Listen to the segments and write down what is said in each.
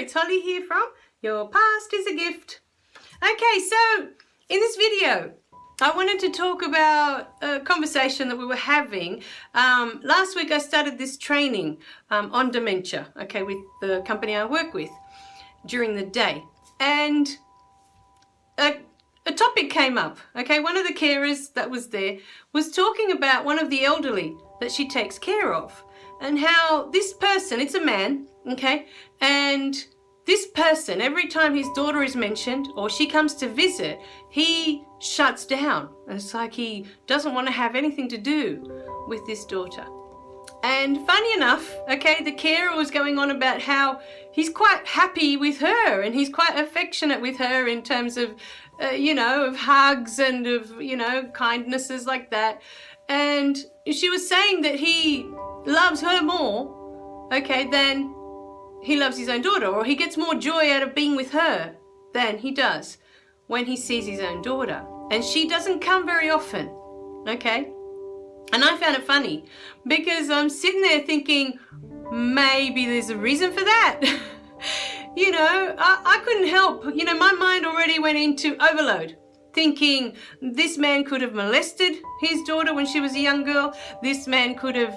it's Holly here from Your Past is a Gift. Okay, so in this video, I wanted to talk about a conversation that we were having. Last week I started this training on dementia, okay, with the company I work with during the day. And a topic came up, okay? One of the carers that was there was talking about one of the elderly that she takes care of and how this person, it's a man, okay? And this person, every time his daughter is mentioned or she comes to visit, he shuts down. It's like he doesn't want to have anything to do with this daughter. And funny enough, okay, the carer was going on about how he's quite happy with her and he's quite affectionate with her in terms of, of hugs and of, kindnesses like that. And she was saying that he loves her more, okay, than he loves his own daughter, or he gets more joy out of being with her than he does when he sees his own daughter. And she doesn't come very often, okay? And I found it funny because I'm sitting there thinking, maybe there's a reason for that. I couldn't help, my mind already went into overload, thinking this man could have molested his daughter when she was a young girl. This man could have,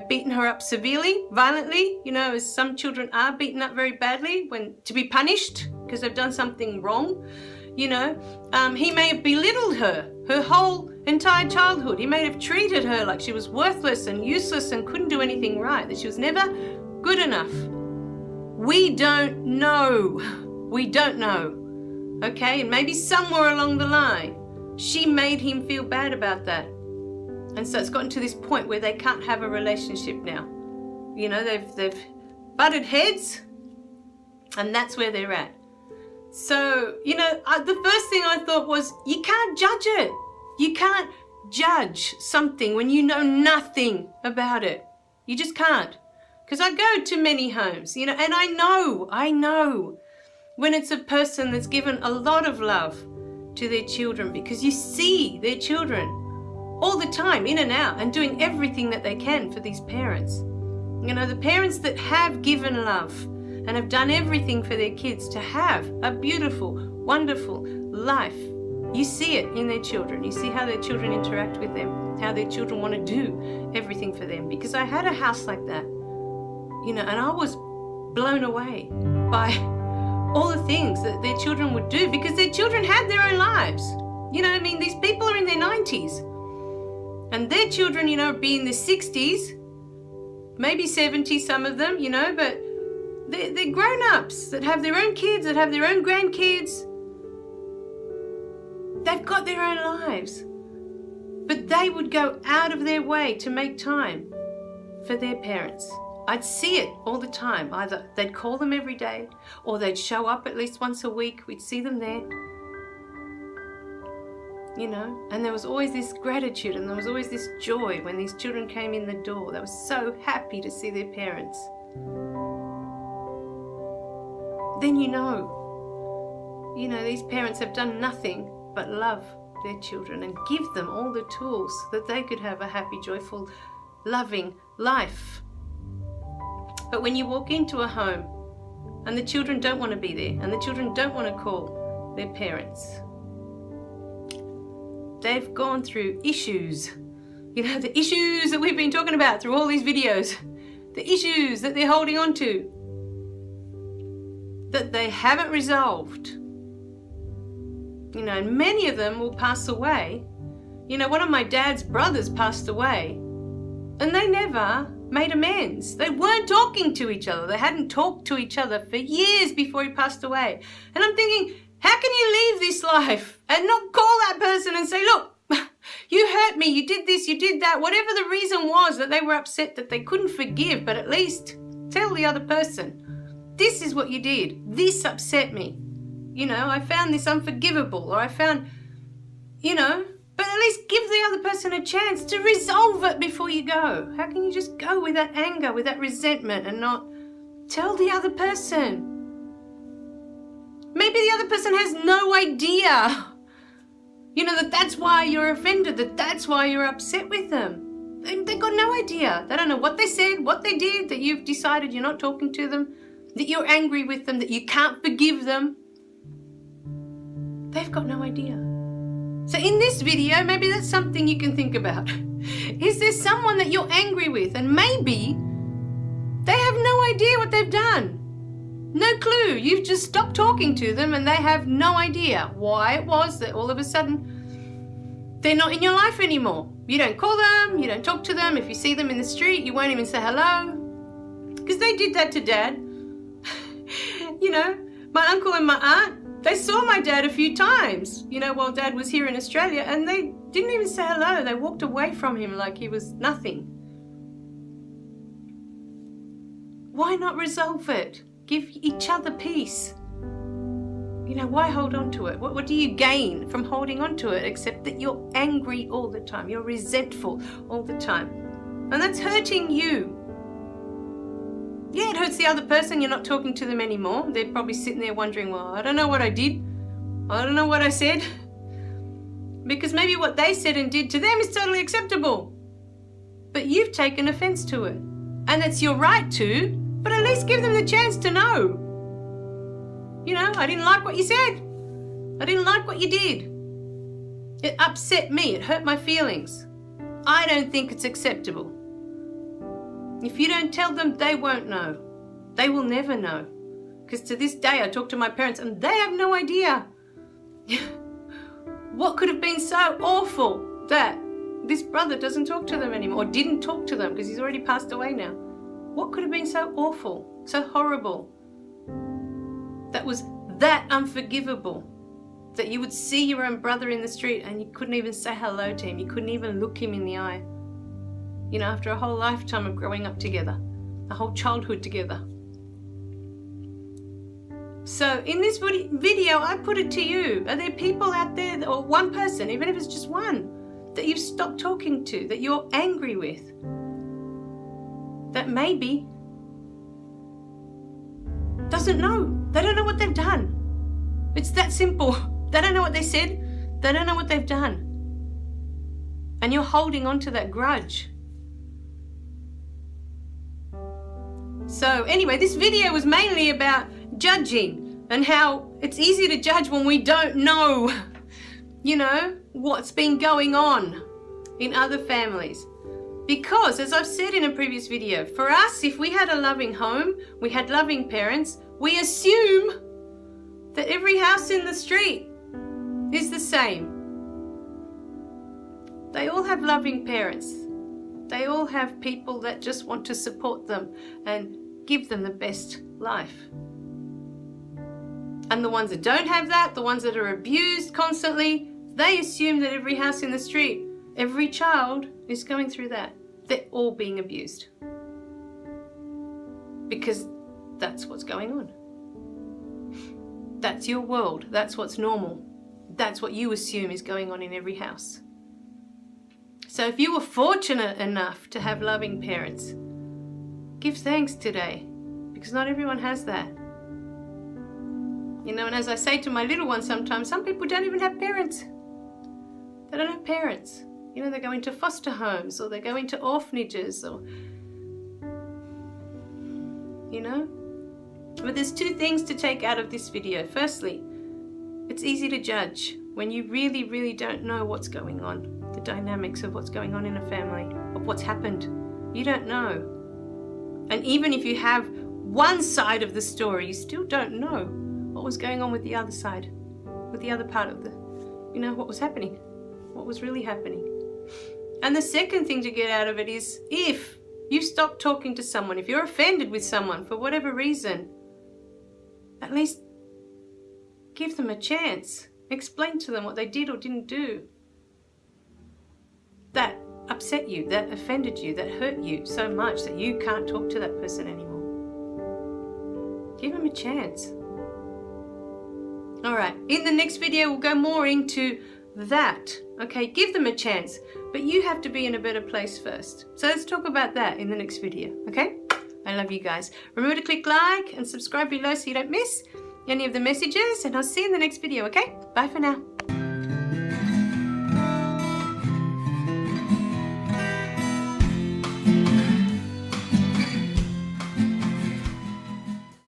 beaten her up severely, violently, as some children are beaten up very badly to be punished because they've done something wrong. He may have belittled her whole entire childhood. He may have treated her like she was worthless and useless and couldn't do anything right, that she was never good enough. We don't know. Okay, and maybe somewhere along the line, she made him feel bad about that. And so it's gotten to this point where they can't have a relationship now. They've butted heads, and that's where they're at. So, the first thing I thought was, you can't judge it. You can't judge something when you know nothing about it. You just can't. Because I go to many homes, and I know when it's a person that's given a lot of love to their children, because you see their children all the time in and out and doing everything that they can for these parents. The parents that have given love and have done everything for their kids to have a beautiful, wonderful life. You see it in their children. You see how their children interact with them, how their children want to do everything for them. Because I had a house like that, and I was blown away by all the things that their children would do, because their children had their own lives. These people are in their 90s and their children, be in their 60s, maybe 70, some of them, but they're grown-ups that have their own kids, that have their own grandkids. They've got their own lives, but they would go out of their way to make time for their parents. I'd see it all the time. Either they'd call them every day or they'd show up at least once a week. We'd see them there. And there was always this gratitude and there was always this joy when these children came in the door. They were so happy to see their parents. Then these parents have done nothing but love their children and give them all the tools that they could have a happy, joyful, loving life. But when you walk into a home and the children don't want to be there and the children don't want to call their parents, they've gone through issues. The issues that we've been talking about through all these videos, the issues that they're holding on to, that they haven't resolved. And many of them will pass away. One of my dad's brothers passed away and they never made amends. They weren't talking to each other. They hadn't talked to each other for years before he passed away. And I'm thinking, how can you leave this life and not call that person and say, look, you hurt me, you did this, you did that, whatever the reason was that they were upset, that they couldn't forgive, but at least tell the other person, this is what you did, this upset me. I found this unforgivable, or I found, but at least give the other person a chance to resolve it before you go. How can you just go with that anger, with that resentment, and not tell the other person? Maybe the other person has no idea, that that's why you're offended, that that's why you're upset with them. They've got no idea. They don't know what they said, what they did, that you've decided you're not talking to them. that you're angry with them, that you can't forgive them. They've got no idea. So in this video, maybe that's something you can think about. Is there someone that you're angry with and maybe they have no idea what they've done? No clue. You've just stopped talking to them and they have no idea why it was that all of a sudden they're not in your life anymore. You don't call them, you don't talk to them. If you see them in the street, you won't even say hello. Because they did that to Dad. You know, my uncle and my aunt, they saw my dad a few times, you know, while Dad was here in Australia, and they didn't even say hello. They walked away from him like he was nothing. Why not resolve it? Give each other peace. You know, why hold on to it? What do you gain from holding on to it except that you're angry all the time? You're resentful all the time. And that's hurting you. Yeah, it hurts the other person. You're not talking to them anymore. They're probably sitting there wondering, well, I don't know what I did. I don't know what I said. Because maybe what they said and did to them is totally acceptable. But you've taken offense to it. And it's your right to, but at least give them the chance to know. You know, I didn't like what you said. I didn't like what you did. It upset me. It hurt my feelings. I don't think it's acceptable. If you don't tell them, they won't know. They will never know. Because to this day, I talk to my parents and they have no idea. What could have been so awful that this brother doesn't talk to them anymore, or didn't talk to them because he's already passed away now? What could have been so awful, so horrible, that was that unforgivable, that you would see your own brother in the street and you couldn't even say hello to him, you couldn't even look him in the eye? You know, after a whole lifetime of growing up together, a whole childhood together. So in this video, I put it to you. Are there people out there, or one person, even if it's just one, that you've stopped talking to, that you're angry with, that maybe doesn't know? They don't know what they've done. It's that simple. They don't know what they said. They don't know what they've done. And you're holding on to that grudge. So anyway, this video was mainly about judging and how it's easy to judge when we don't know, you know, what's been going on in other families. Because, as I've said in a previous video, for us, if we had a loving home, we had loving parents, we assume that every house in the street is the same. They all have loving parents. They all have people that just want to support them and give them the best life. And the ones that don't have that, the ones that are abused constantly, they assume that every house in the street, every child is going through that. They're all being abused. Because that's what's going on. That's your world. That's what's normal. That's what you assume is going on in every house. So if you were fortunate enough to have loving parents, give thanks today, because not everyone has that. You know, and as I say to my little ones sometimes, some people don't even have parents. They don't have parents. You know, they go into foster homes or they go into orphanages or, you know. But there's two things to take out of this video. Firstly, it's easy to judge when you really, really don't know what's going on. The dynamics of what's going on in a family, of what's happened. You don't know. And even if you have one side of the story, you still don't know what was going on with the other side, with the other part of the, you know, what was happening, what was really happening. And the second thing to get out of it is, if you stop talking to someone, if you're offended with someone for whatever reason, at least give them a chance. Explain to them what they did or didn't do that upset you, that offended you, that hurt you so much that you can't talk to that person anymore. Give them a chance. All right, in the next video, we'll go more into that. Okay, give them a chance, but you have to be in a better place first. So let's talk about that in the next video, okay? I love you guys. Remember to click like and subscribe below so you don't miss any of the messages, and I'll see you in the next video, okay? Bye for now.